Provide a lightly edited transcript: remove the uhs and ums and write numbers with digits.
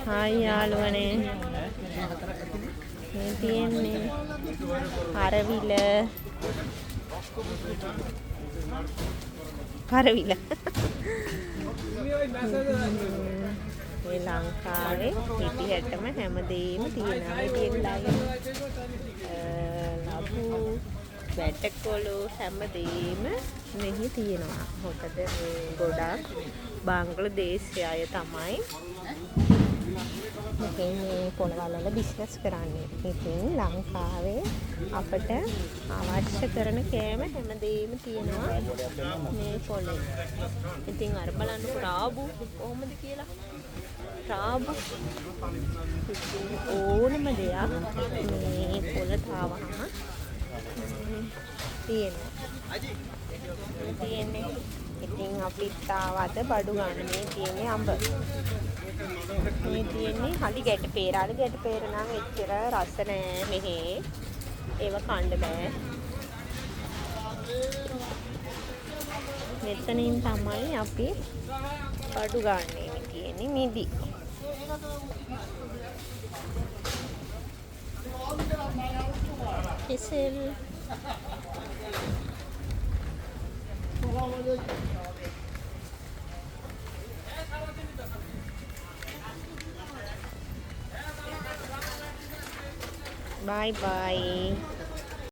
Hi යාළුවනේ. මේ තියෙන්නේ හරවිල. හරවිල. මේ ලංකාවේ හිටියටම හැමදේම තියෙනවා. මේ තියෙන ලබු වැටකොළු හැමදේම මෙහි තියෙනවා. මොකද මේ ගොඩක් බංග්ලාදේශය අය තමයි මේ පොළවල් වල බිස්නස් කරන්නේ. ඉතින් ලංකාවේ අපට අවශ්‍ය කරන කෑම හැමදේම තියෙනවා මේ පොළේ. ඉතින් අර බලන්න රාබු කොහොමද කියලා. රාබු ඕනම දෙයක් මේ පොළට ආවම තියෙන්නේ. ඉතින් අපිත් ආවද බඩු ගන්න. මේ තියෙන්නේ අඹ. මේ තියෙන්නේ හලි ගැට peer. හලි ගැට peer නම් එච්චර රස නෑ මෙහි. ඒව කන්න බෑ. මෙතනින් තමයි අපි බඩු ගන්න. මේ තියෙන්නේ මිදි. කෙසෙල් bye bye.